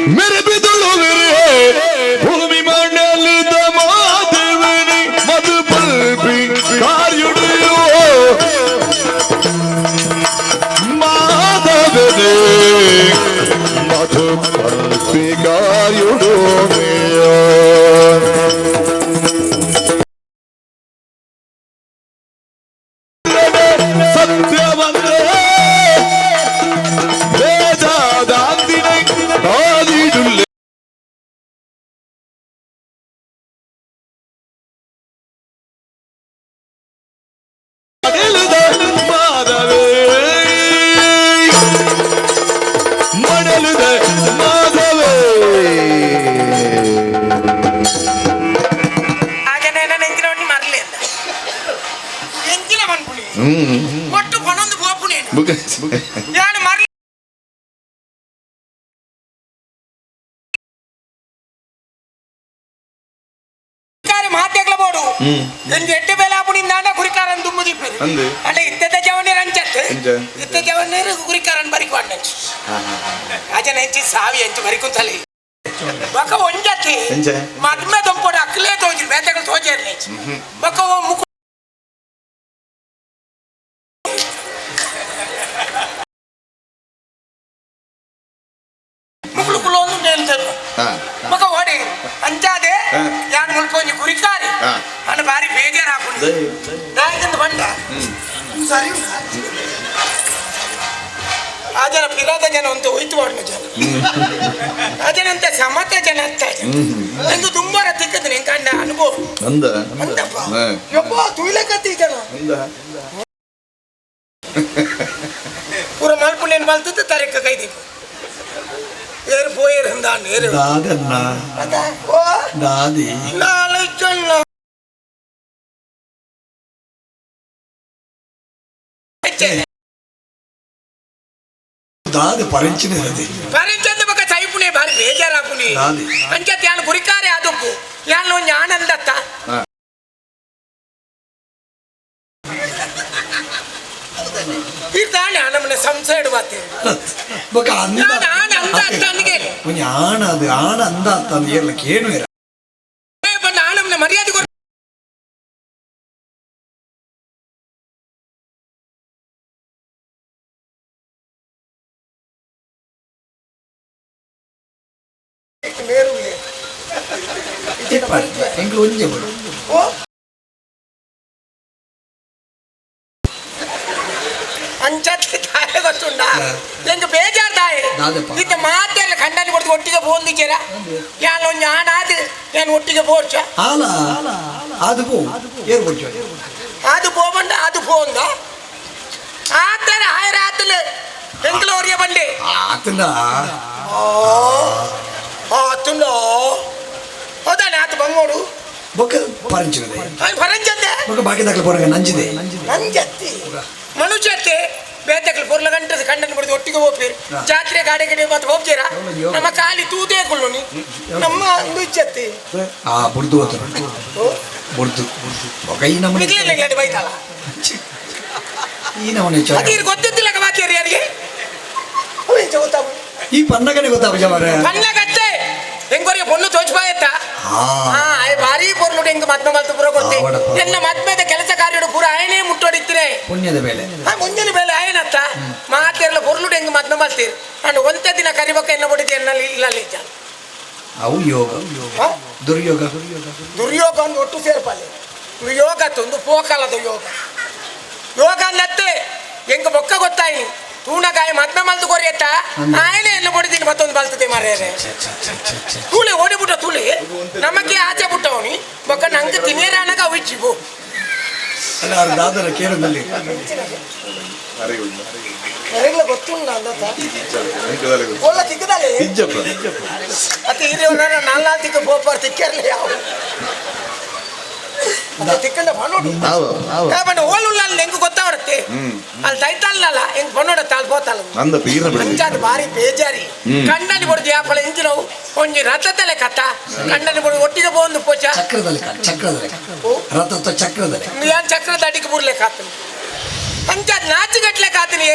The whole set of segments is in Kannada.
मेरे बिदुलो मेरे भूमि मंडल दमादेवनी मधु पल्पी कार्युड़ो माधव दे मधु पल्पी कार्युड़ो जन फिराದ ಜನ ಅಂತ ಹೋಯ್ತು ವಾಡ್ನ ಜನ ಅದನಂತ ಸಮತ ಜನ ಆಗ್ತಾರೆ ಎಂದು ತುಂಬಾ ರತಿಕ್ಕದನೆ ಕಂಡ ಅನುಭವ ಅಂದ ಅಂದಪ್ಪ ಯಪ್ಪ ತುಯಿಲಕತ್ತಿ ಜನ ಅಂದ ಪೂರ ಮಲ್ಪುನೇನ್ ಮಲ್ತದ ತರಕ ಕೈದಿ ಏರ್ ಬೋಯರ್ ಹಂದ ನೇರ ದಾದನ್ನ ಅದ ಓ ದಾದಿ ನಾಲಚನ್ನ दाद परिंचने रहते परिंचंद बका साइपुने बार बेजार आपुने अंचा त्यान गुरिकारे आदोपु यान लो ஞான अंदता इताने आनमने संशय बाते बका अंदा अंदा अंदगे ஞாನ ಅದು ಆನ ಅಂದ ಅಂತ ಹೇಳಕ್ಕೆ ಏನು ಇರ ಏ ಬಣ್ಣ ಆನಮನೆ ಮರ್ಯಾದೆ ಅಂಚತ್ತೆ ತಾಯಿ ಗೊತ್ತುಂಡ ಎಂಗ ಬೇಜಾರ್ದಾಯಿ ಇತ್ತ ಮಾತೆಲ್ಲ ಖಂಡನೆ ಕೊಡ್ದು ಒಟ್ಟಿಗೆ ಬೋಂದಿದ್ದೀರ ಯಾನು ஞாನ ಅದು ಏನು ಒಟ್ಟಿಗೆ ಬೋರ್ಚ ಆಲ ಅದು ಪೋ ಏರ್ ಬೋರ್ಚ ಅದು ಬೋಬಂಡ ಅದು ಬೋಂದ ಆತರ ಆಯರ ಆತಲೆ ಎಂಗ್ಲ ಓರಿಯ ಬಂಡೆ ಆತನ ಆತನ ಹೌದಾನೆ ಆತ ಬಂಗೋಡು ಬೊಕ್ಕ ಪರಂಚಿದೆ ಪರಂಚಂದೆ ಬೊಕ್ಕ ಬಾಕಿ ದಾಖಲೆ ಪೊರಗ ನಂಜಿದೆ ನಂಜತ್ತಿ ಮನುಷ್ಯತ್ತೆ ಬೇತಕಲು ಪೊರ್ಲ ಗಂಟದ ಕಂಡನ ಬಿಡದು ಒಟ್ಟಿಗೆ ಹೋಗ್ತೀರಿ ಜಾತ್ರೆ ಗಾಡಿ ಗಿಡಿ ಮತ್ತೆ ಹೋಗ್ತೀರಾ ನಮ್ಮ ಕಾಲಿ ತೂದೇ ಕೊಳ್ಳೋನಿ ನಮ್ಮ ನುಚ್ಚತ್ತಿ ಆ ಬುಡ್ದು ಹೋತ ಬುಡ್ದು ಬೊಕ್ಕ ಈ ನಮ್ಮ ನಿಗ್ಲಿಲ್ಲ ಬೈತಾಳ ಈ ನವನೆ ಚೋ ಅದೀರ್ ಗೊತ್ತಿದ್ದಿಲ್ಲ ಬಾಕಿಯರಿ ಯಾರಿಗೆ ಅವೇಂಚ ಗೊತ್ತಾವ ಈ ಪನ್ನಗನೆ ಗೊತ್ತಾವ ಜವರ ಪನ್ನಗತ್ತೆ ಹೆಂಗೋರಿಗೆ ಪೊನ್ನು ತೋಚ್ಬಾಯತ್ತ ಭಾರಿ ಪೊರ್ಲು ಹೆಂಗ್ ಮದ್ಮೆ ಮಲ್ತು ಪುರ ಕೊಡ್ತೆ ಎನ್ನ ಮದ್ಮೆದ ಕೆಲಸ ಕಾರ್ಯಡು ಪೂರ ಆಯನೇ ಮುಟ್ಟೋಡಿತ್ತಿರೆ ಪುಣ್ಯದ ಬೇಲೆ ಮುಂದಿನ ಬೇಲೆ ಆಯನತ್ತ ಮಾತೆರ್ಲ ಪೊರ್ಲು ಹೆಂಗ್ ಮದ್ಮೆ ಮಲ್ತೀರಿ ನಾನು ಒಂದೇ ದಿನ ಕರಿಬೇಕ ಎನ್ನ ಬಿಡಿದೆ ಎನ್ನಲ್ಲಿ ಇಲ್ಲ ಅವು ಯೋಗ ದುರ್ಯೋಗ ದುರ್ಯೋಗ ಒಂದು ಒಟ್ಟು ಸೇರ್ಪಾಲೆ ಯೋಗ ಒಂದು ಪೋಕಲದ ಯೋಗ ಯೋಗ ಅನ್ನತ್ತೆ ಹೆಂಗ ಬೊಕ್ಕ ಗೊತ್ತಾಯಿ ತೂಣಗಾಯ ಮದ್ಮೆ ಮಲ್ತು ಕೊರಿಯತ್ತ ಆಯನೇ ಎಲ್ಲ ಬಿಡಿದೀನಿ ಮತ್ತೊಂದು ಬಲ್ತದೆ ಮಾರ್ಯಾರೆ ತೂಳೆ ಓಡಿಬಿಟ್ಟ ತೂಳೆ ನಮಗೆ ಆಚೆ ಬಿಟ್ಟವನಿ ಬೊಕ್ಕ ನಂಗೆ ತಿನ್ನೇರಾನಾಗ ಅವಿಚ್ಚಿ ಬೋ ಅಲ್ಲ ಅವ್ರ ದಾದರ ಕೇರಳದಲ್ಲಿ ಗೊತ್ತುಂಡ ಒಳ್ಳ ತಿಕ್ಕದಲ್ಲ ಅತಿ ಹಿರಿಯವರ ನಾಲ್ಕು ತಿಕ್ಕ ಬೋಪಾರ್ ತಿಕ್ಕರ್ಲಿ ಯಾವ ತಿಕ್ಕಂಡ ಬಣ್ಣೋಡು ಓಲುಲ್ಲ ಅಲ್ಲಿ ಹೆಂಗ್ ಗೊತ್ತಾವತ್ತೆ ಅಲ್ಲಿ ದೈತಲ್ಲ ಹೆಂಗ್ ಬಣ್ಣೋಡ ತಾಲ್ ಬೋತಲ್ಲ ಅಂಚಾದ ಭಾರಿ ಬೇಜಾರಿ ಕಣ್ಣಲ್ಲಿ ಬಡ್ದು ಯಾಪಳ ಇಂಜಿ ನಾವು ಒಂಜಿ ರಥದಲ್ಲೇ ಕತ್ತ ಕಣ್ಣಲ್ಲಿ ಬಡ್ದು ಒಟ್ಟಿಗೆ ಬೋಂದು ಪೋಚ ಚಕ್ರದಲ್ಲಿ ರಥದ ಚಕ್ರದಲ್ಲಿ ಯಾನ್ ಚಕ್ರದ ಅಡಿಗೆ ಬುರ್ಲೆ ಕಾತ ಅಂಚದ್ ನಾಚಿಗಟ್ಲೆ ಕಾತನಿ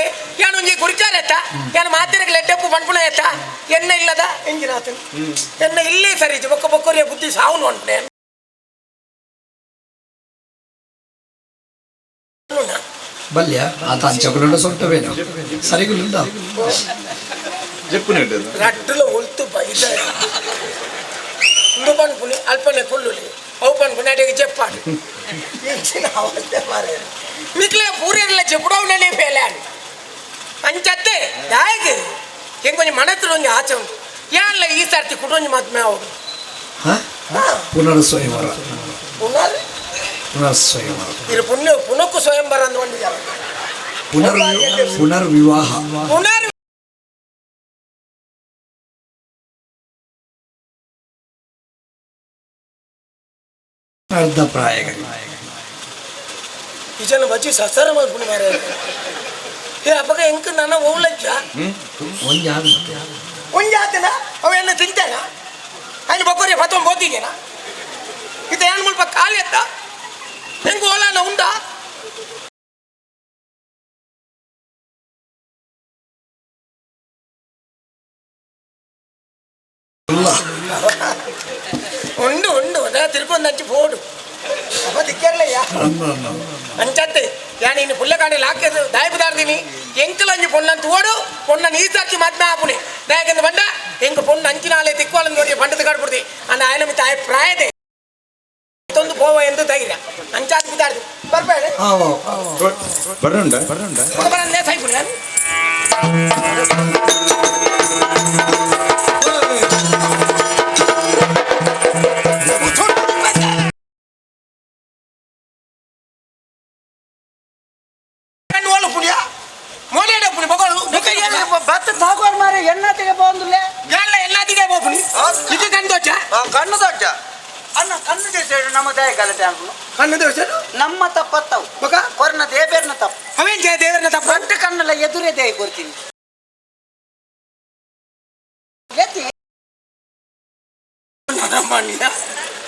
ಏನು ಒಂಜಿ ಕುರ್ಚಾರ ಎತ್ತ ಏನು ಮಾತಿರಕ್ಕೆ ಲೆಟ್ಟೆಪ್ಪು ಪಂಪುಣ ಎತ್ತ ಎನ್ನ ಇಲ್ಲದ ಎಂಜಿನ ಆತನು ಎನ್ನ ಇಲ್ಲೇ ಸರಿ ಬೊಕ್ಕ ಬೊಕ್ಕರಿಯ ಬುದ್ಧಿ ಸಾವನು ಅಂಟೆ ಬಲ್ಯ ಆತ ಅಂಚಕುಲ ಸೊಂಟವೇನು ಸರಿಗುಲಿಂದ ರಟ್ಟಲು ಉಳ್ತು ಬೈದ ಇಂದು ಪನ್ಪುನಿ ಅಲ್ಪನೆ ಕುಳ್ಳುಲಿ ಅವು ಪನ್ಪುನಿ ಅಡಿಗೆ ಜಪ್ಪಾಡು ಎಂಚಿನ ಅವಸ್ಥೆ ಮಾರೇ ಮಿಕ್ಲೆ ಪೂರೆಲ್ಲ చెప్పుడవుననే పేలాను అంచత్తే దాయకి ఇంకొంచెం మనత్తులు ఉంది ఆచ ఉంది యాళ్ళ ఈ సర్తి కుటుంబం మాత్రమే అవుడు పునర్స్వయంవర ఇది పునక్కు స్వయంవర అందువల్ల పునర్వివాహ ಅರ್ಧಪ್ರಾಯಗ ಈಜನ ಬಚ್ಚಿ ಸಸರ ಮಾಡ್ಬಿಡಿ ಮಾರ ಏ ಅಪ್ಪಗ ಎಂಕ ನನ್ನ ಹೋಗ್ಲಜ್ಜ ಒಂಜಾತನ ಅವೆಲ್ಲ ತಿಂತಾನ ఆయన బొక్కరి పత్రం పోతీగేనా ఇది ఏం ముಲ್ಪ కాలి ఎత్త ఎంకు ఓలాన ఉందా ఉండు ఉండు అదా తిరుకొందంచి పోడు అప్ప దిక్కేర్లయ్యా అంచత్తే యాని ఇన్ని పుల్లకాడి లాక్కేదు దాయపుదార్దిని ఎంకలంజి పొన్నంత ఓడు పొన్న నీసర్చి మధ్య ఆపుని దాయకింద బండ ಎಂಕ ಪೊಂಡು ಅಂಚಿನಾಲೆ ತಿಕ್ಕೋಳನ್ನು ನೋಡಿ ಪಂಡದ ಕಡ್ಬಿಡ್ತಿ ಅಂದ ಆಯ್ನ ಮಿತ್ತ ಆಯ್ ಪ್ರಾಯದೆ ತೊಂದು ಪೋವ ಎಂದು ಧೈರ್ಯ ಅಂಚಾದ ಬಿದ್ದಾಡ್ದು ಬರ್ಬೇಡ ಬರಂದೆ ಸಾಯ್ಬಿಡಿ ನಾನು అన్న కన్ను చేసాడు నమ్మ దయగలటే అనుకున్నాం కన్ను చేశాడు నమ్మ తప్పత్తావు కొరన దేవేర్న తప్పు అవేం చే దేవేర్న తప్పు రెండు కన్నుల ఎదురే దేవి కొరికింది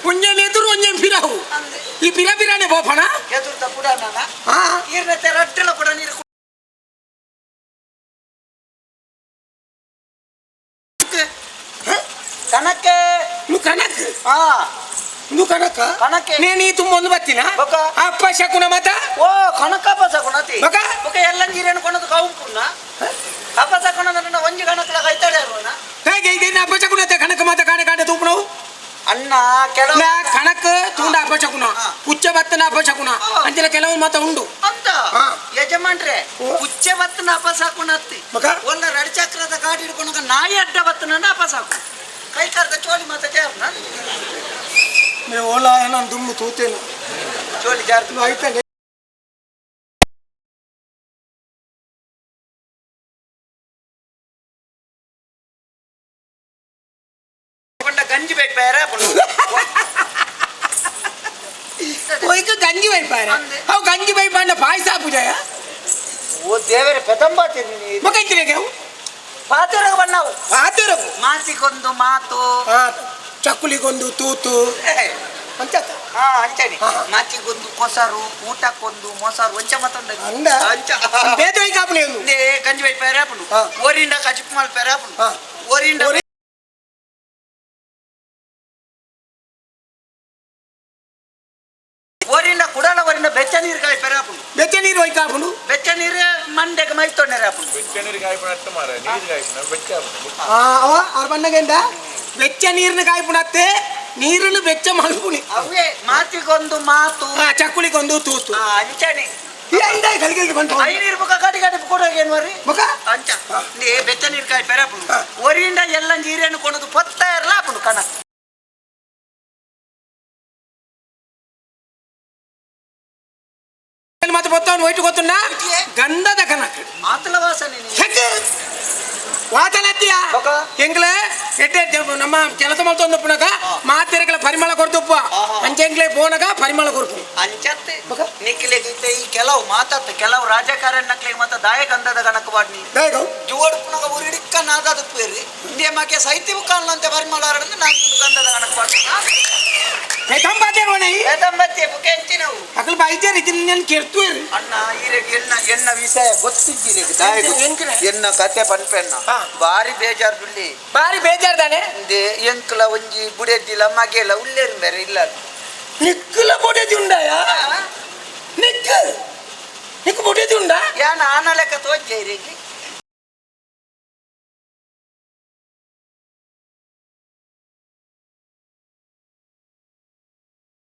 కొంచెం ఎదురు కొంచెం ఫిరావు ఈ పిరానే పోపనా ఎదురు తప్పుడా ఈయన రట్టెల కూడా నీరు కనక్కే నువ్వు కనక్ నువ్వు కనక నేను ఈ ತುಂಬ ಒಂದು ಬತ್ತಿನ ಅಪ್ಪ ಶಕುನ ಮತ ಓ ಕನಕಪ್ಪ ಶಕುನತಿ ಬಕ ಎಲ್ಲ ನೀರೇನು ಕೊನದು ಕೌಂಪುನ್ನ ಅಪ್ಪ ಶಕುನದನ್ನ ಒಂಜಿ ಕನಕಲ ಕೈತಾಳೆ ಅರುವನ ಹೇಗೆ ಇದೆ ಅಪ್ಪ ಶಕುನತೆ ಕನಕ ಮತ ಕಾಣೆ ಕಾಣೆ ತೂಪನವು ಅನ್ನ ಕೆಲವು ಕನಕ ತೂಂಡ ಅಪ್ಪ ಶಕುನ ಪುಚ್ಚ ಬತ್ತನ ಅಪ್ಪ ಶಕುನ ಅಂಚಲ ಕೆಲವು ಮತ ಉಂಡು ಅಂತ ಯಜಮಾನ್ರೆ ಪುಚ್ಚ ಬತ್ತನ ಅಪ್ಪ ಶಕುನತ್ತಿ ಒಲ್ಲ ರಡಿ ಚಕ್ರದ ಗಾಡಿ ಹಿಡ್ಕೊಂಡಾಗ ನಾಯಿ ಅಡ್ಡ ಬತ್ತನ ಅಪ್ಪ ಶಕುನ ಕೈ ಕರ್ದ ಚೋಳಿ ಮಾತ ಜಾರ್ನ मैं ओला है ना तुम तूते ना चोली जार तू आई पे बंदा गंजी बैठ पाया कोई को गंजी बैठ पाया हाउ गंजी बैठ पाया पायसा पूजाया वो देवर पेतंबा तेरी मकई चले गया पातेरग बनाओ पातेरग ಮಾತಿಗೊಂದು ಮಾತು ಚಕ್ಕುಲಿಗೊಂದು ತೂತು ಅಂಚಡಿ ಮಾತಿಗೊಂದು ಕೊಸರು ಊಟಕ್ಕೊಂದು ಮೊಸರು ಒಂಚ ಮತ್ತೊಂದು ಗಂಜಿ ಬೈ ಪೇರಾಪುನು ಓರಿಂದ ಕಚಿಪ್ ಮಾಲ್ ಪೇರಾಪುನು ಓರಿಂದ ಓರಿಂದ ಕುಡಲ ಓರಿಂದ ಬೆಚ್ಚ ನೀರು ಕಾಯಿ ಪೇರಾಪುನು ಬೆಚ್ಚ ನೀರು ಹೋಯ್ಕಾಪುನು ಬೆಚ್ಚ ನೀರು ಮಂಡೆಗೆ ಮೈ ತೊಂಡೆರಾಪುನು ಬೆಚ್ಚ ನೀರು ಕಾಯ್ಪುನತ್ತ ಮಾರ ನೀರು ಕಾಯ್ಪುನ ಬೆಚ್ಚ ಅವ ಆರು ಬಣ್ಣಗೆಂಡ ಬೆಚ್ಚ ನೀರಿನ ಕಾಯ್ಪುನತ್ತೆ ನೀರನ್ನು ಬೆಚ್ಚ ಮಲ್ಪುನಿ ಅವೇ ಮಾತಿಗೊಂದು ಮಾತು ಚಕ್ಕುಲಿಗೊಂದು ತೂತು ಅಂಚಣಿ ಕಲಿಗೆ ಬಂತು ಐನೀರು ಬುಕ್ಕ ಗಾಡಿ ಗಾಡಿ ಕೊಡೋಗ ಏನು ಮರಿ ಬುಕ್ಕ ಅಂಚ ಬೆಚ್ಚ ನೀರು ಕಾಯಿ ಪೆರಾಪುನು ಒರಿಂದ ಎಲ್ಲ ನೀರೇನು ಕೊಡೋದು ಪೊತ್ತ ಇರಲ್ಲ ಆಪುನು ಕಣ ಮತ್ತೆ ಬತ್ತವನು ಒಯ್ಟು ಗೊತ್ತುಂಡ ಗಂಧದ ಕನಕ ಆತಲ ವಾಸನೆ ವಾತನತ್ತೀಯ ಎಂಗ್ಲೆ ಎಟ್ಟೆ ನಮ್ಮ ಕೆಲಸ ಮಾಡ್ತೊಂದಪ್ಪನಗ ಮಾತೆರೆಗಳ ಪರಿಮಳ ಕೊಡ್ತಪ್ಪ ಅಂಚೆಂಗ್ಲೆ ಬೋನಗ ಪರಿಮಳ ಕೊಡ್ತು ಅಂಚತ್ತೆ ನಿಕ್ಲೆ ಗೀತೆ ಈ ಕೆಲವು ಮಾತಾತ ಕೆಲವು ರಾಜಕಾರಣ ನಕ್ಲೆ ಮತ್ತ ದಾಯ ಗಂಧದ ಗಣಕ ಬಾಡ್ನಿ ಜೋಡ್ಪುನಗ ಉರಿಡಿಕ್ಕ ನಾದಾದ ಪೇರಿ ಇಂಡಿಯ ಮಾಕೆ ಸೈತಿ ಕಾಲ್ನಂತೆ ಪರಿಮಳ ಆರಡಂದು ನಾನು ಗಂಧದ ಗಣಕ ಬಾಡ್ನಿ ಏತಂಬತ್ತೆ ಬುಕ್ಕೆ ಎಂಚಿನವು ಅಕಲ್ ಬೈಜರ್ ಇದನ್ನ ಕೆರ್ತು ಅಣ್ಣ ಈರೆಗೆ ಎನ್ನ ವಿಷಯ ಗೊತ್ತಿದ್ದೀರಿ ದಾಯಿಗು ಎನ್ನ ಕತೆ ಪನ್ಪೆನ್ನ ಬಾರಿ ಬೇಜಾರು ಬಿಡ್ಲಿ ಬಾರಿ ಬೇಜಾರ್ದಾನೆ ಎಂಕಲ ಒಂಜಿ ಬುಡೆದ್ದಿಲ್ಲ ಮಗೆಲ್ಲ ಉಳ್ಳೇರು ಬೇರೆ ಇಲ್ಲ ನಿಕ್ಕಲ ಬುಡೆದಿ ಉಂಡಾಯ ನಿಕ್ಕು ಬುಡೆದಿ ಉಂಡ ಯಾನ ಆನ ಲೆಕ್ಕ ತೋಜೇರಿ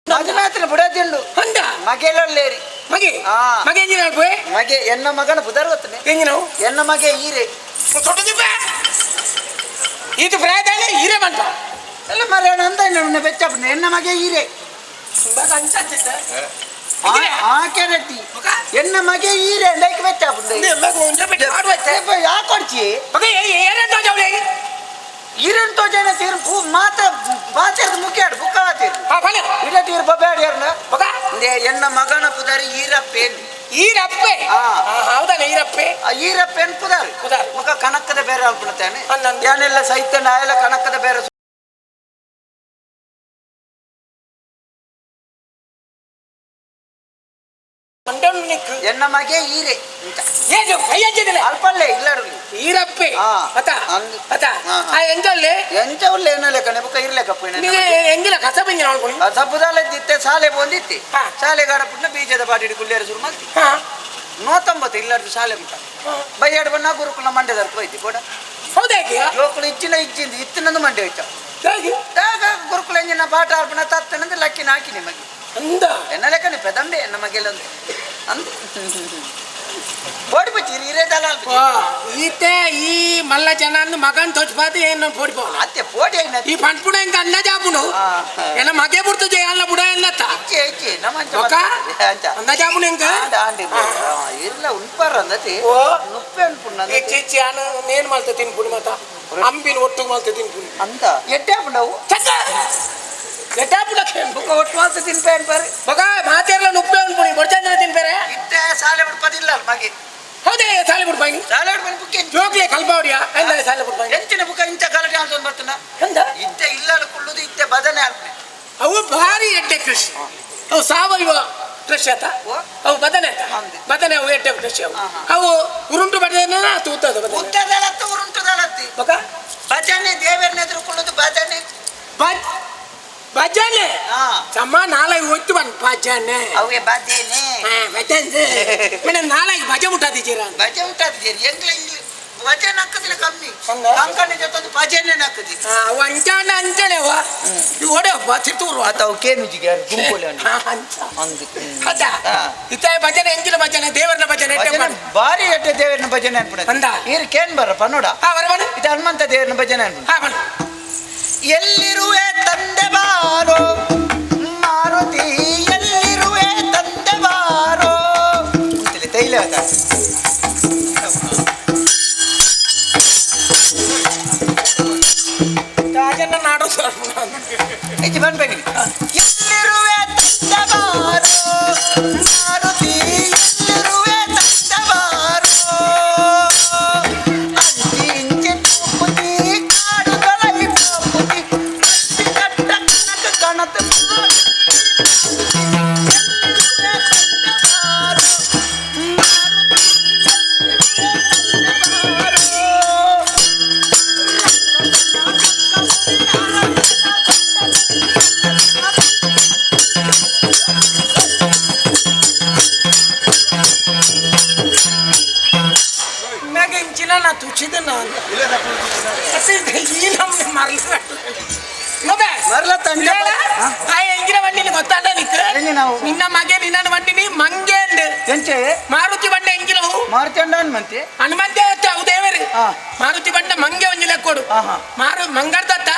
ಮಗ ಮಾತ್ರ ಬುಡದಿಂಡು ಅಂದ ಮಗೆಲ್ಲೇರಿ ಮಗೆ ಮಗೆ ಎಂಜಿನ ಮಗೆ ಎನ್ನ ಮಗನ ಬುಧರ್ ಗೊತ್ತನೆ ಎಂಜಿನವು ಎನ್ನ ಮಗೆ ಈರೆ ಇದು ಪ್ರಾಯದಲ್ಲಿ ಹೀರೆ ಬಂತ ಎಲ್ಲ ಮರ ಅಂತ ಬೆಚ್ಚಪ್ಪ ಎನ್ನ ಮಗೆ ಈರೆ ಆಕೆರತಿ ಎನ್ನ ಮಗೆ ಈರೆ ಲೈಕ್ ಬೆಚ್ಚಪ್ಪ ಯಾಕೆ ಕೊಡ್ಚಿ ಈರನ್ ತೋಜನ ತೀರ್ ಮಾತ ಬಾಚರ್ದ ಮುಖ್ಯಾಡು ಬುಕ್ಕ ಇಡ ತೀರ್ ಬಬ್ಯಾಡಿ ಎನ್ನ ಮಗನ ಪುದಾರಿ ಈರಪ್ಪೇನ್ ಈರಪ್ಪೆ ಹೌದಲ್ಲ ಈರಪ್ಪೆ ಈರಪ್ಪೇನ್ ಪುದಾರಿ ಮುಖ ಕನಕದ ಬೇರೆ ಅನ್ಬಿಡ್ತೇನೆ ಯಾನೆಲ್ಲ ಸಹಿತ ನಾಯೆಲ್ಲ ಕನಕದ ಬೇರೆ ಎನ್ನ ಮಗೆ ಈರೆ ಅಲ್ಪಲ್ಲೇ ಇಲ್ಲ ಈರಪ್ಪೆ ಎಂಜೊಲ್ಲೆ ಎಂಚವಲ್ಲ ಏನಲ್ಲ ಕಣೆ ಬುಕ್ಕ ಇರ್ಲೇಕಪ್ಪ ಎಂಗಿನ ಕಸ ಬೆಂಜಿ ನೋಡ್ಕೊಂಡು ಸಬ್ಬುದಾಲದ್ದಿತ್ತೆ ಶಾಲೆ ಬಂದಿತ್ತೆ ಶಾಲೆ ಗಾಡಪುಟ್ಟ ಬೀಜದ ಬಾಡಿ ಕುಲ್ಲೇರು ಶುರು ಮಾಡ್ತಿ 190 ಇಲ್ಲಾರ್ದು ಶಾಲೆ ಮುಟ್ಟ ಬೈಯಾಡು ಬಣ್ಣ ಗುರುಕುಲ ಮಂಡ್ಯದರ್ಕ ಹೋಯ್ತಿ ಕೂಡ ಹೌದಾಗಿ ಜೋಕುಲು ಇಚ್ಚಿಂದ ಇತ್ತಿನೊಂದು ಮಂಡ್ಯ ಹೋಯ್ತ ಗುರುಕುಲ ಎಂಜಿನ ಪಾಠ ಆಡ್ಬಣ ತತ್ತನಂದ್ರೆ ಲಕ್ಕಿನ ಹಾಕಿ ನಿಮಗೆ ಅಂದ ಎನ್ನ ಲೆಕ್ಕನೆ ಪೆದಂಬೆ ನಮಗೆಲ್ಲ ಅಂದ ಬೋಡಿ ಬಚ್ಚಿ ಹಿರೇ ದಲಾಲ್ ಈತೆ ಈ ಮಲ್ಲ ಜನ ಮಗನ್ ತೋಚ್ಬಾರ್ದು ಏನು ಪೋಡಿಪೋ ಅತ್ತೆ ಪೋಡಿ ಈ ಪಂಟ್ಪುಣ ಹಿಂಗ ಅನ್ನ ಜಾಪುನು ಎಲ್ಲ ಮಗೆ ಬಿಡ್ತದೆ ಎಲ್ಲ ಬುಡ ಎಲ್ಲತ್ತ ಅನ್ನ ಜಾಪುನು ಹಿಂಗ ಇಲ್ಲ ಉಂಪಾರ ಅಂದತಿ ನುಪ್ಪೆ ಅನ್ಪುಣ್ಣ ಚೇಚಿ ಅನ್ನ ನೇನ್ ಮಾಡ್ತಾ ತಿನ್ಪುಡಿ ಮತ್ತ ಅಂಬಿನ ಒಟ್ಟು ಮಾಡ್ತಾ ತಿನ್ಪುಡಿ ಅಂತ ಎಡ್ಡೆ ಹಾಪುಂಡವು ಬುಕ್ಕ ಒಟ್ಟು ಮಾಡ್ತಾ ತಿನ್ಪೇನ್ ಬೇರೆ ಮಗ ಮಾತೆಲ್ಲ ನುಪ್ಪೆ ಅನ್ಪುಡಿ ಬಡ್ಚಂದ್ರ ತಿನ್ಪೇರೆ ಇತ್ತೆ ಶಾಲೆ ಬಿಡ್ಪದಿಲ್ಲ ಮಗೆ ಹೌದೇ ಶಾಲೆ ಬಿಡ್ಬಾಯಿ ಶಾಲೆ ಬಿಡ್ಬಾಯಿ ಬುಕ್ಕೆ ಜೋಗ್ಲೆ ಕಲ್ಪಾವಡಿಯಾ ಎಲ್ಲ ಶಾಲೆ ಬಿಡ್ಬಾಯಿ ಎಂಚಿನ ಬುಕ್ಕ ಇಂಥ ಗಲಾಟೆ ಅಂತ ಬರ್ತನ ಎಂದ ಇತ್ತೆ ಇಲ್ಲ ಕುಳ್ಳುದು ಇತ್ತೆ ಬದನೆ ಅಲ್ಪನೆ ಅವು ಭಾರಿ ಎಡ್ಡೆ ಕೃಷಿ ಅವು ಸಾವಯವ ಕೃಷಿ ಆತ ಅವು ಬದನೆ ಆತ ಬದನೆ ಅವು ಎಡ್ಡೆ ಕೃಷಿ ಅವು ಉರುಂಟು ಬದನೆ ತೂತದ ಉತ್ತದಲತ್ತು ಉರುಂಟುದಲತ್ತಿ ಮಗ ಭಜನೆ ದೇವರನ್ನ ಎದುರುಕೊಳ್ಳೋದು ಭಜನೆ ಭಜನೆ ಸಮ್ಮ ನಾಳೆ ಹೋಯ್ತು ಬಂದ್ ಭಜನೆ ಅವೇ ಭಜನೆ ಭಜನೆ ಮೇಡಮ್ ನಾಳೆ ಭಜ ಮುಟ್ಟಾದಿದ್ದೀರಾ ಭಜ ಮುಟ್ಟಾದಿದ್ದೀರಿ ಎಂಗ್ಲ ಇಲ್ಲಿ ಭಜನೆ ಹಾಕದಿಲ್ಲ ಕಮ್ಮಿ ಕಂಕಣ ಜೊತೆ ಭಜನೆ ಹಾಕದಿ ಅವು ಅಂಚಾಣ ಅಂಚಳೆವ ಓಡೆ ತಿರ್ತೂರು ಅಥವಾ ಕೇನುಜಿಗೆ ಗುಂಪುಲೆ ಅದ ಇತ್ತ ಭಜನೆ ಎಂಗಿನ ಭಜನೆ ದೇವರನ ಭಜನೆ ಬಾರಿ ಎಡ್ಡೆ ದೇವರನ ಭಜನೆ ಅನ್ಬಿಡ ಅಂದ ಈರು ಕೇನ್ ಬರಪ್ಪ ನೋಡ ಇದು ಹನುಮಂತ ದೇವರನ ಭಜನೆ ಅನ್ಬಿಡ ಎಲ್ಲಿರುವೆ ತಂದೆ ಬಾರೋ ಮಾರುತಿ ಎಲ್ಲಿರುವೆ ತಂದೆ ಬಾರೋ ಅಂತೇಳಿ ತೈಲ ರಾಜನ ನಾಡು ಹೆಚ್ಚು ಬಂದ್ಬೇಡಿ ಎಲ್ಲಿರುವೆ ತಂದೆ ಬಾರೋ ಮಾರುತಿ ಎಲ್ಲಿರುವೆ ತಂದೆ ಬಾರೋ ಅಂಚಿ ಇಂಚಿ ತೂಪುತಿ ಕಾಡುಗಳಲ್ಲಿ ತೂಪುತಿ ಕಟ್ಟ ಕನಕ ಕಣತ ನಾ ತುಚ್ಚಿದ ನಾನು ಈ ನಮ್ಗೆ ಮರಲ ತಂದೆ ಎಂಗಿನ ಬಂಡಿನಿ ಗೊತ್ತಾಡ ನಿನ್ನ ಮಗೆ ನಿನ್ನ ಬಂಡಿನಿ ಮಂಗೆ ಎಂಚೆ ಮಾರುತಿ ಬಂಡ ಎಂಗಿನವು ಮಾರುತಿ ಅಂಡ ಹನುಮಂತೆ ಹನುಮಂತೆ ಅವು ದೇವರಿ ಮಾರುತಿ ಬಂಡ ಮಂಗೆ ಒಂಜಿ ಲೆಕ್ಕೊಡು ಮಂಗಡ್ದತ್ತ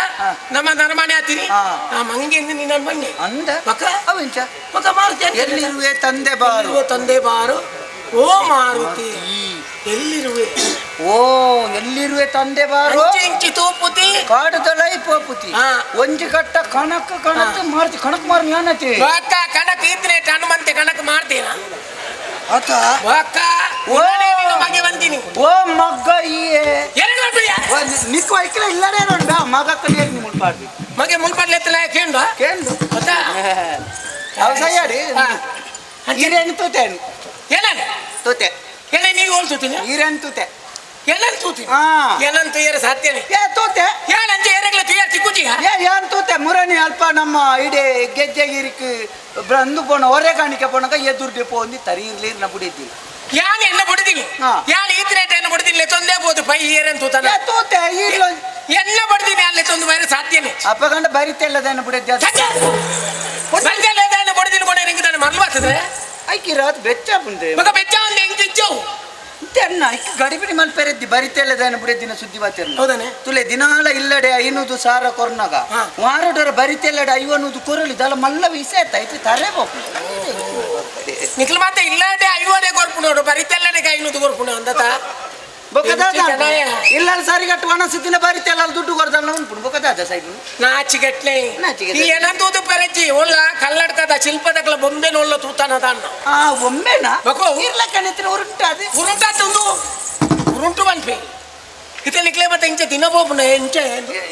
ನಮ್ಮ ನರಮನೆ ಆತಿರಿ ಆ ಮಂಗೆ ನಿನ್ನ ಬಂಡಿ ಅಂದ ಮಕ್ಕ ಅವೆಂಚ ಮಕ್ಕ ಮಾರುತಿ ಎಲ್ಲಿರುವೆ ತಂದೆ ಬಾರು ತಂದೆ ಬಾರು ಓ ಮಾರುತಿ ಎಲ್ಲಿರುವೆ ಓ ಎಲ್ಲಿರುವೆ ತಂದೆ ಬಾರು ಇಂಚಿ ತೂಪುತಿ ಕಾಡುದಲೈ ಪೋಪುತಿ ಒಂಜಿ ಕಟ್ಟ ಕಣಕ್ ಕಣಕ್ ಮಾರ್ತಿ ಕಣಕ್ ಮಾರ್ ಮ್ಯಾನತಿ ಬಾಕ ಕಣಕ್ ಇದ್ರೆ ಹನುಮಂತೆ ಕಣಕ್ ಮಾಡ್ತೀನ ಆತ ಬಾಕ ಓ ಮಗೆ ಬಂದಿನಿ ಓ ಮಗ್ಗ ಈಯೆ ಎರಡು ನಿಕ್ಕು ಐಕ್ಲ ಇಲ್ಲನೇ ನೋಡ ಮಗ ಕಲಿಯ ಮುಲ್ಪಾಡ್ದಿ ಮಗೆ ಮುಲ್ಪಾಡ್ಲಿ ಎತ್ತಲ ಕೇಂದ್ರ ಕೇಂದ್ರ ಗೊತ್ತಾ ಅವು ಸಯ್ಯಾಡಿ ಈರೇನು ತೂತೆ ಏನಲ್ಲ ತೂತೆ ಏನ ನೀವು ಹೋಲ್ ತೂತೀನಿ ಈರೇನು ತೂತೆ ಏನಂತ ತೂತೀನಿ ಹಾ ಏನಂತ ಏರ ಸಾಧ್ಯನೇ ಏ ತೂತೆ ಏನಂತ ಏರಗ್ಲ ತುಯಾರ್ ತಿಕ್ಕುಜಿಗ ಏನ್ ತೂತೆ ಮುರನಿ ಅಲ್ಪ ನಮ್ಮ ಇಡೀ ಗೆಜ್ಜೆಗಿರಿಕ್ ಬಂದು ಪೋಣ ಹೊರೆ ಕಾಣಿಕೆ ಪೋಣಕ ಎದುರ್ಡೆ ಪೋಂದಿ ತರಿ ಇರ್ಲಿ ನ ಬುಡಿದ್ದಿಲ್ಲ ಯಾನ್ ಎನ್ನ ಬಡದಿನಿ ಯಾನ್ ಈ ರೇಟ್ ಎನ್ನ ಬಡದಿಲ್ಲ ತೊಂದೇ ಬೋದು ಪೈ ಏರನ್ ತೂತನ ತೂತೆ ಈರ್ಲ ಎನ್ನ ಬಡದಿನಿ ಅಲ್ಲಿ ತೊಂದು ಬೇರೆ ಸಾಧ್ಯನೇ ಅಪ್ಪಗಂಡ ಬರಿತೆಲ್ಲದೇನು ಬಿಡಿದ್ದ ಬಂದೆಲ್ಲ ಬಡದಿನ ಕೊಡ ನಿಂಗೆ ತಾನೆ ಮರ್ಲು ಬರ್ತದೆ ಐಕಿರಾತ್ ಬೆಚ್ಚ ಬಂದೆ ಮಗ ಬೆಚ್ಚ ಒಂದು ಹೆಂಗ್ ಇಚ್ಚವು ಅನ್ನ ಗಡಿಬಿಡಿ ಮಲ್ಪೆರೆದ್ದಿ ಬರಿತೆಲ್ಲದೇನು ಬಿಡಿದ್ದಿನ ಸುದ್ದಿ ಬಾತಿರ್ನ ಹೌದಾನೆ ತುಲೆ ದಿನಾಲ ಇಲ್ಲಡೆ ಐನೂದು ಸಾರ ಕೊರ್ನಾಗ ವಾರಡರ ಬರಿತೆಲ್ಲಡೆ ಐವನೂದು ಕೊರಲಿ ದಲ ಮಲ್ಲ ವಿಸೇತ ಐತಿ ತರೆ ಬೋಕು ನಿಖಲ್ ಮಾತೆ ಇಲ್ಲಡೆ ಐವನೇ ಕೊರ್ಪು ನೋಡು ಬರಿತೆಲ್ಲಡೆ ಐನೂದು ಕೊರ್ಪು ಅಂದತ ಇಲ್ಲ ಸರಿಗಟ್ಟು ಒಣಸಿದ್ದಿನ ಬರಿತೆಲ್ಲ ದುಡ್ಡು ಕೊಡ್ದಲ್ಲ ಉಂಟು ಬೊಕದಾದ ಸೈಬು ನಾಚಿಗೆಟ್ಲೆ ಏನಂತೂ ಪೆರಜ್ಜಿ ಒಲ್ಲ ಕಲ್ಲಡ್ಕದ ಶಿಲ್ಪದಕ್ಲ ಬೊಂಬೆ ನೋಲ್ಲ ತೂತಾನದ ಅಣ್ಣ ಒಮ್ಮೆನಾ ಬಕೋ ಇರ್ಲಕ್ಕನಿತ್ತಿನ ಉರುಂಟಾದೆ ಉರುಂಟಾತೊಂದು ಉರುಂಟು ಬನ್ಪೆ ಇತ್ತೆ ನಿಕ್ಲೆ ಮತ್ತೆ ಇಂಚೆ ದಿನ ಬೋಪುನ ಎಂಚೆ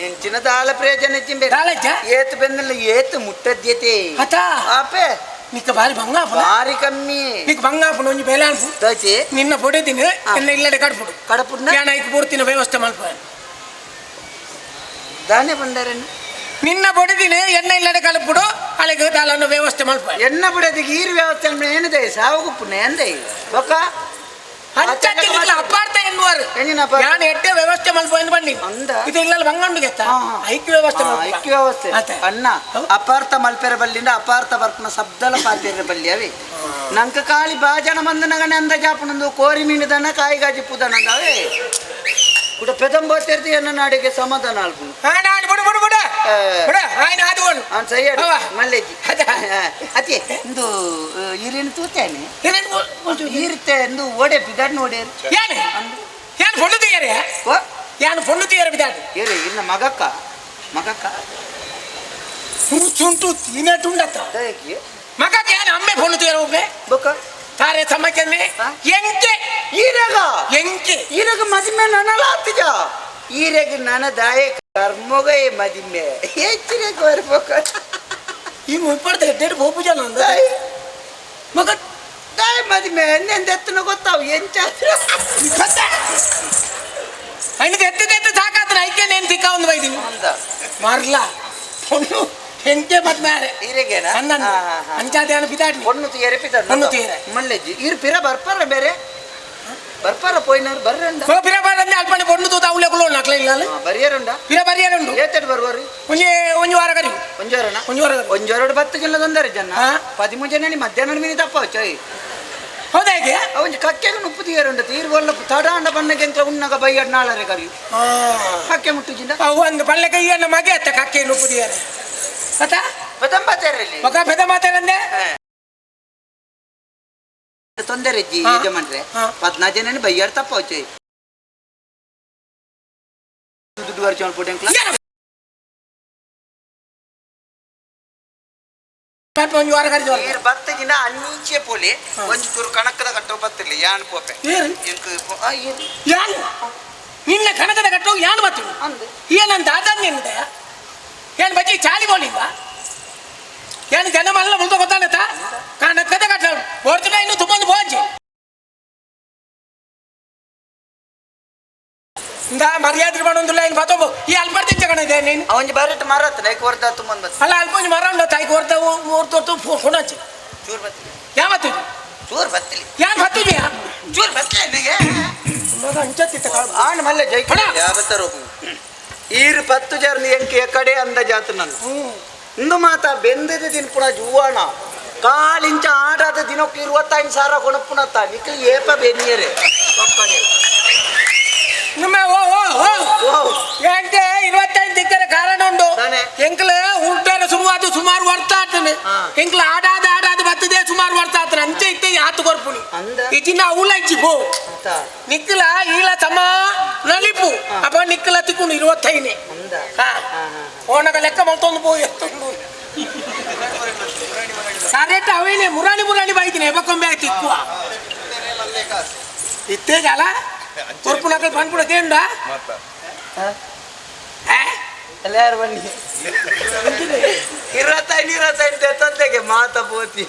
ಎಂಚಿನ ದಾಲ ಪ್ರಯೋಜನ ಜಿಂಬೆ ದಾಲಜ್ಜ ಏತ್ ಬೆನ್ನಲ್ಲ ಏತ್ ಮುಟ್ಟದ್ಯತೆ ಅತ ಆಪೆ ನಿಕ್ಕ ಬಾರಿ ಬಂಗಾಪುನ ಬಾರಿ ಕಮ್ಮಿ ನಿಕ್ ಬಂಗಾಪುನ ಒಂಜಿ ಬೇಲೆ ಅನ್ಪು ದೋಚಿ ನಿನ್ನ ಬೊಡೆದಿನ ಎನ್ನ ಇಲ್ಲಡೆ ಕಡ್ಪುಡು ಕಡಪುಡ್ನ ಯಾನ ಐಕ್ ಪೂರ್ತಿನ ವ್ಯವಸ್ಥೆ ಮಲ್ಪ ದಾನೆ ಬಂದಾರೇನು ನಿನ್ನ ಬೊಡೆದಿನ ಎನ್ನ ಇಲ್ಲಡೆ ಕಳಪುಡು ಅಲ್ಲಿಗೆ ದಾಲನ್ನು ವ್ಯವಸ್ಥೆ ಮಲ್ಪ ಎನ್ನ ಬಿಡೋದಿಗೆ ಈರು ವ್ಯವಸ್ಥೆ ಏನಿದೆ ಸಾವುಗುಪ್ಪುನ ಎಂದೆ ಬೊಕ್ಕ ಅಪಾರ್ಥ ಎನ್ನುವರು ಎಂಜಿನಪ್ಪ ನಾನು ಎಟ್ಟೆ ವ್ಯವಸ್ಥೆ ಮಲ್ಪ ಎಂದು ಬನ್ನಿ ಅಂದ ಇದು ಇಲ್ಲ ಬಂಗಂಡು ಗೆತ್ತ ಐಕ್ಯ ವ್ಯವಸ್ಥೆ ಐಕ್ಯ ವ್ಯವಸ್ಥೆ ಅಣ್ಣ ಅಪಾರ್ಥ ಮಲ್ಪೆರ ಬಲ್ಲಿಂದ ಅಪಾರ್ಥ ಬರ್ಪನ ಶಬ್ದಲ ಪಾತಿರ ಬಲ್ಲಿ ಅವೆ ನಂಕ ಕಾಳಿ ಬಾಜನ ಮಂದನಗನೆ ಅಂದ ಜಾಪನೊಂದು ಕೋರಿ ಮೀನಿದನ ಕಾಯಿ ಗಾಜಿ ಪುದನ ಅಂದವೆ ಕೂಡ ಪೆದಂಬೋತಿರ್ತಿ ಎನ್ನ ನಾಡಿಗೆ ಸಮಾಧಾನ ಅಲ್ಪು ಸೈಯಡ್ ಮಲ್ಲೆಜ್ಜಿ ಅತಿ ಇಂದು ಈರಿನ ತೂತೇನೆ ಈರುತ್ತೆ ಎಂದು ಓಡೆ ಬಿದಾಡ್ ನೋಡಿ ಯಾನು ಪೊಣ್ಣು ತೀಯರೆ ಯಾನು ಪೊಣ್ಣು ತೀಯರೆ ಬಿದಾಡ್ ಏರಿ ಇನ್ನ ಮಗಕ್ಕ ಚುಂಟು ತಿನ್ನಟುಂಡತ್ತ ಮಗಕ್ಕೆ ಯಾನು ಅಮ್ಮೆ ಪೊಣ್ಣು ತೀಯರೆ ಒಬ್ಬೆ ಬೊಕ್ಕ ತಾರೆ ಸಮಕ್ಕೆ ಎಂಕೆ ಈರಗ ಮದಿಮೆ ನನಲ ಹತ್ತಿಜ ಈರೆಗ ನನ್ನ ದಾಯ ಕರ್ಮೊಗೈ ಮದಿಮೆ ಹೆಚ್ಚಿಗೆ ಬರ್ಬೇಕ ಈ ಮುಪ್ಪಡ್ತ ಎಡ್ಡೆಡ್ ಬೋಪು ಜನ ಅಂದ ಮಗ ದಾಯ ಮದಿಮೆ ಎಂದೆತ್ತನ ಗೊತ್ತಾವು ಎಂಚ ಅಣ್ಣದ ಎತ್ತದೆತ್ತು ಸಾಕಾತ್ರ ಐಕೆ ನೇನು ತಿಕ್ಕ ಒಂದು ಬೈದಿನಿ ಮಾರ್ಲಾ ಪೊಣ್ಣು ಎಂಕೆ ಮದ್ಮಾರೆ ಈರೆಗೇನ ಅಂಚಾದೇನ ಬಿದಾಡಿ ಪೊಣ್ಣು ತೀಯರೆ ಪಿದಾಡ್ ಪೊಣ್ಣು ತೀಯರೆ ಮಲ್ಲೆಜ್ಜಿ ಈರು ಪಿರ ಬರ್ಪಾರ ಬೇರೆ ಬರ್ಪಾರ ಪೋಯ್ನವ್ರು ಬರ್ರಂಡ ಪಿರ ಬರಂದೆ ಅಲ್ಪನೆ ಪೊಣ್ಣು ತೂತ ಅವಳೆ ಕುಲೋ ನಕ್ಲ ಇಲ್ಲ ಬರಿಯರುಂಡ ಪಿರ ಬರಿಯರುಂಡು ಏತೆಡ್ ಬರ್ಬಾರಿ ಒಂಜಿ ವಾರ ಕರಿ ಒಂಜೋರಡು 10 ಜನ ತೊಂದರೆ ಜನ 13 ಜನ ಮಧ್ಯಾಹ್ನ ಮೀನಿ ತಪ್ಪ ಚೈ ಹೌದಾ ಹೇಗೆ ಒಂಜಿ ಕಕ್ಕೆಗೆ ನುಪ್ಪು ತೀಯರುಂಡ ತೀರ್ಗೊಲ್ಲ ತಡಾಂಡ ಬಣ್ಣಗೆ ಅಂತ ಉನ್ನಗ ಬೈಯಡ್ ನಾಳರೆ ಕರಿ ಕಕ್ಕೆ ಮುಟ್ಟುಜಿಂದ ಒಂದು ಪಳ್ಳೆ ಕೈಯನ್ನ ಮಗೆ ಅತ್ತ ಕಕ್ಕೆ ನುಪ್ಪು ತೀಯರೆ ಅತ್ತ ಪೆದಂಬತ್ತೇರಲ್ಲಿ ಮಗ ಪೆದ ಮಾತಾಡಂದೆ ತೊಂದರೆ ಜಿ ಯಜಮಾನ್ರೆ 14 ಜನ ಬೈಯಡ್ ತಪ್ಪ ಚೈ ದುಡ್ಡು ಖರ್ಚು ಪುಟೆಂಕ್ಲ ಒಂಜಿ ವಾರ ಕರಿ ನೀರು 10 ದಿನ ಅನ್ನೀಚೆ ಪೋಲಿ ಒಂಜಿ ಚೂರು ಕಣಕದ ಕಟ್ಟೋ ಬತ್ತಿಲ್ಲ ಯಾನ್ ಪೋಪೆ ಯಾನು ನಿನ್ನ ಕಣಕದ ಕಟ್ಟೋ ಯಾನು ಬತ್ತಿಲ್ಲ ಏನಂತ ಅದನ್ನೇನಿದೆ ಏನು ಬಜ್ಜಿ ಚಾಲಿ ಬೋಲಿಲ್ಲ ಏನು ಜನ ಮಲ್ಲ ಮುಂದೆ ಗೊತ್ತಾಗತ್ತ ಕಣಕದ ಕಟ್ಟ ಓಡ್ತಿನ ಇನ್ನು ತುಂಬ ಬೋಜಿ ಇಂದ ಮರ್ಯಾದೆ ಮಾಡೋದಿಲ್ಲ ಏನು ಬತ್ತೋ ಈ ಅಲ್ಪರ್ತಿ ಕಣ ಇದೆ ನೀನು ಅವನ್ ಬಾರಟ್ ಮಾರತ್ ನೈಕ್ ವರ್ದ ತುಂಬ ಅಲ್ಲ ಅಲ್ಪೊಂಜಿ ಮರ ಉಂಡ ತಾಯಿ ಕೊಡ್ತಾವು ಮೂರ್ತೊತ್ತು ಕೊಡಚ್ಚಿ ಚೂರ್ ಬತ್ತಿಲಿ ಯಾವತ್ತು ಚೂರ್ ಬತ್ತಿಲಿ ಯಾರು ಬತ್ತಿದ್ಯಾ ಚೂರ್ ಬತ್ತಿಲಿ ನಿನಗೆ ಅಂಚತ್ತಿತ್ತ ಆಣ ಮಲ್ಲೆ ಜೈಕಣ ಯಾವತ್ತರೋ ಈರು 10 ಜನ ಎಂಕೆ ಕಡೆ ಅಂದ ಜಾತ ನನ್ನ ಇಂದು ಮಾತ ಬೆಂದದ ದಿನ ಪುಣ ಜುವಾಣ ಕಾಲಿಂಚ ಆಡಾದ ದಿನಕ್ಕೆ 25,000 ಕೊಣಪ್ಪುನತ್ತ ನಿಕ್ಲಿ ಏಪ ಬೆನ್ನಿಯರೆ ನಿಮ್ಮ ಎಂಕೆ 25 ತಿಕ್ಕರ ಕಾರಣ ಉಂಡು ಎಂಕ್ಲ ಉಲ್ಟಾರ ಸುಮಾರು ವರ್ಷ ಆಗ್ತಾನೆ ಎಂಕ್ಲ ಆಡಾದ ಬರ್ತದೆ ಸುಮಾರು ವರ್ಷ ಆಗ್ತಾನೆ ಅಂಚೆ ಇತ್ತೆ ಆತು ಕೊರ್ಪುನಿ ಇಜಿನ ಅವಳ ಇಚ್ಚಿ ಪೋ ನಿಕ್ಕಲ ಈಲ ಸಮ ನಲಿಪು ಅಪ್ಪ ನಿಕ್ಕಲ ತಿಕ್ಕೊಂಡು 25 ಓನಗ ಲೆಕ್ಕ ಮಲ್ತೊಂದು ಪೋ ಎತ್ತೊಂದು ಕರೆಕ್ಟ್ ಅವೇನೆ ಮುರಾಣಿ ಬೈತೀನಿ ಎಬಕೊಂಬೆ ತಿಕ್ಕುವ ಇತ್ತೇಗಲ್ಲ ಕೊರ್ಪುನಕ ಪನ್ಪುಡ ಕೇಂಡ ಎಲ್ಲಾರು ಬನ್ನಿ 25 ತಂದೆಗೆ ಮಾತ ಪೋತಿ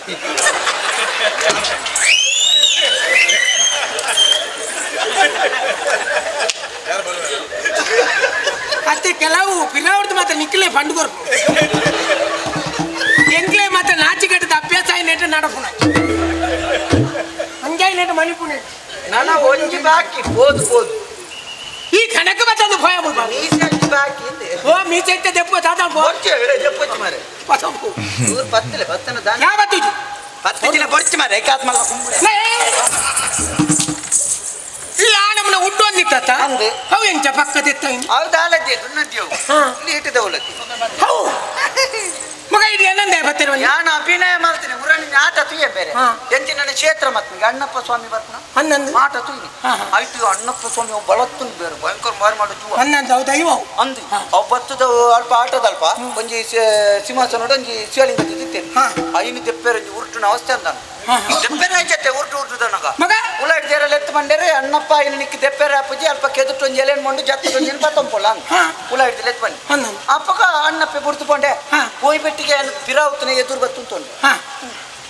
ಅತ್ತೆ ಕೆಲವು ಪಿರಾವಡ್ದು ಮಾತ್ರ ನಿಕ್ಕಲೇ ಪಂಡುಗೋರು ಎಂಕ್ಲೆ ಮಾತ್ರ ನಾಚಿಕೆಟ್ಟದ ಅಭ್ಯಾಸ ನೆಟ್ಟು ನಡಪುಣ ಹಂಗೆ ನೆಟ್ಟು ಮಣಿಪುಣ ನನ್ನ ಒಂಜಿ ಬಾಕಿ ಬೋದು ಈ ಕಣಕ್ಕೆ ಮತ್ತೊಂದು ಭಯ ಮೀಸೆ ಬಾಕಿ ಇದೆ ಓ ಮೀಸೆ ಇಟ್ಟ ದೆಪ್ಪು ತಾತ ಬೊರ್ಚೆ ಜಪ್ಪೊಚ್ಚಿ ಮಾರೆ ಪಸಂಪು ಇವ್ರು ಪತ್ತಲೆ ಪತ್ತನ ದಾನ ಯಾವತ್ತು ಪತ್ತಿನ ಬೊರ್ಚಿ ಮಾರೆ ಏಕಾತ್ಮಲ್ಲ ಕುಂಬುಳೆ ಈ ಆಣಮ್ಮನ ಉಡ್ಡು ಅಂದಿತ್ತ ಅಂದೆ. ಅವು ಎಂಚ ಪಕ್ಕದೆತ್ತ ಹೌದು ಆಲದ್ದೆ ದುನ್ನದ್ಯವು ಹಾ. ನೀಟಿದ ಉಲತಿ ಹೌ ಮಗ ಇದು ಏನಂದೆ ಬತ್ತಿರುವ ನಾನು ಅಭಿನಯ ಮಾಡ್ತೀನಿ ಮುರನಿ ಆಟ ತುಯ್ಯ ಬೇರೆ ಹಾ. ಎಂಚಿ ನನ್ನ ಕ್ಷೇತ್ರ ಮತ್ತೆ ಅಣ್ಣಪ್ಪ ಸ್ವಾಮಿ ಬರ್ತನ ಹನ್ನೊಂದು ಮಾಟ ತುಯ್ಯಿ ಹಾ, ಹಾ. ಆಯ್ತು ಅಣ್ಣಪ್ಪ ಸ್ವಾಮಿ ಅವ್ ಬಳತ್ತು ಬೇರೆ ಭಯಂಕರ ಮಾರಿ ಮಾಡುದು ಹನ್ನೊಂದು ಹೌದಾ ಇವು ಅಂದು ಅವ್ ಬತ್ತದ ಅಲ್ಪ ಆಟದಲ್ಪ ಒಂಜಿ ಸಿಂಹಾಸನ ಒಂಜಿ ಶಿವಲಿಂಗ ತಿತ್ತೇನೆ ಹಾ. ಐನು ತೆಪ್ಪೇರ ಉರುಟುನ ಅವಸ್ಥೆ ಅಂದ ಹಾ, ಹಾ. ತೆಪ್ಪೇರ ಐತೆ ಉರುಟು ದನಗ ಮಗ ಉಲಾಡ್ ಜೇರಲ್ಲಿ ಎತ್ತು ಬಂಡೇರೆ ಅಣ್ಣಪ್ಪ ಇನ್ನು ನಿಕ್ಕಿ ತೆಪ್ಪೇರ ಅಪ್ಪಜಿ ಅಲ್ಪ ಕೆದುಟ್ಟು ಒಂಜಿ ಎಲೆನ್ ಮಂಡು ಜತ್ತೊಂಜಿ ಬತ್ತಂಪೊಲ್ಲ ಹಾ. ಉಲಾಡ್ ಎತ್ತು ಬನ್ನಿ ಹನ್ನೊಂದು ಅಪ್ಪಗ ಅಣ್ಣಪ್ಪೆ ಬುಡ್ತು ಪೊಂಡೆ ಹಾ. ಹೋಯ್ ಬೆಟ್ಟಿಗೆ ಪಿರಾವುತನ ಎದುರು ಬತ್ತುಂಟೊಂಡೆ ಹಾ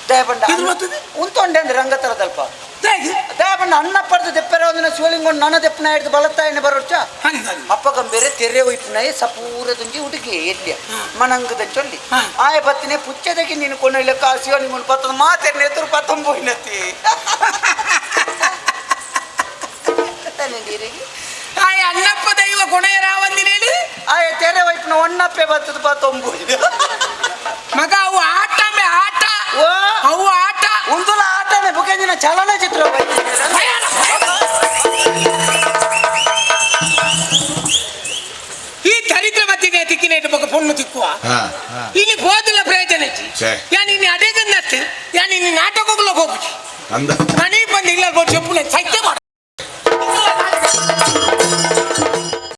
ದಯಬಂಡ ಎದುರು ಬರ್ತದೆ? ಉಂತೊಂಡೆ ಅಂದ್ರೆ ರಂಗತರದಲ್ಪ ಹೇಗೆ ದಯಬಂಡ ಅಣ್ಣಪ್ಪರ್ದು ತೆಪ್ಪೆರ ಒಂದಿನ ಶಿವಲಿಂಗೊಂಡು ನನ್ನ ತೆಪ್ಪನ ಹಿಡಿದು ಬಲತ್ತಾಯನೆ ಬರೋಚ್ಚ ಹನ್ನೊಂದು ಅಪ್ಪ ಗಂಬೇರೆ ತೆರೆ ಒಯ್ಪುನಾಯಿ ಸಪೂರದುಂಜಿ ಹುಡುಗಿ ಎಲ್ಲಿ ಮಣಂಗದ ಚೊಲ್ಲಿ ಹಾ. ಆಯ ಬತ್ತಿನ ಪುಚ್ಚದಕ್ಕೆ ನೀನು ಕೊಂಡೊಯ್ಲಕ್ಕ ಶಿವಲಿಂಗೊಂಡು ಪತ್ತದ ಮಾತೆರ್ನ ಎದುರು ಪತ್ತಂಬೋಯ್ನತಿ ಆಯ ಅಣ್ಣಪ್ಪ ದೈವ ಕೊನೆಯ ರಾವಂದಿನ ಹೇಳಿ ಆಯ ತೆರೆ ಒಯ್ಪುನ ಒಣ್ಣಪ್ಪೆ ಬತ್ತದ ಪತ್ತಂಬೋಯ್ ಮಗ ಅವು ಆಟ ಮೇ ಆಟ ಓ ಅವು ಆಟ ಉಂದುಲ ಆಟನೆ ಬುಕೆಂಜಿನ ಚಲನಚಿತ್ರ ಭಯಾನ. ಈ ದರಿದ್ರ ಮತ್ತಿಗೆ ತಿಕ್ಕಿನ ಇಟ್ಟು ಬೊಕ್ಕ ಪೊಣ್ಣು ತಿಕ್ಕುವ ಹಾ ಇನ್ನು ಬೋದಿಲ್ಲ ಪ್ರಯೋಜನ ಐತಿ ಛೇ. ಯಾನ್ ಇನ್ನು ಅಡೆಗನ್ನತ್ತು ಯಾನ್ ಇನ್ನು ನಾಟಕ ಹೋಗ್ಲಕ್ಕೆ ಹೋಗುದು ಅಂದ ಮನೆಗೆ ಬಂದು ಇಲ್ಲ ಚೆಪ್ಪುಲೆ ಸತ್ಯ ಮಾಡ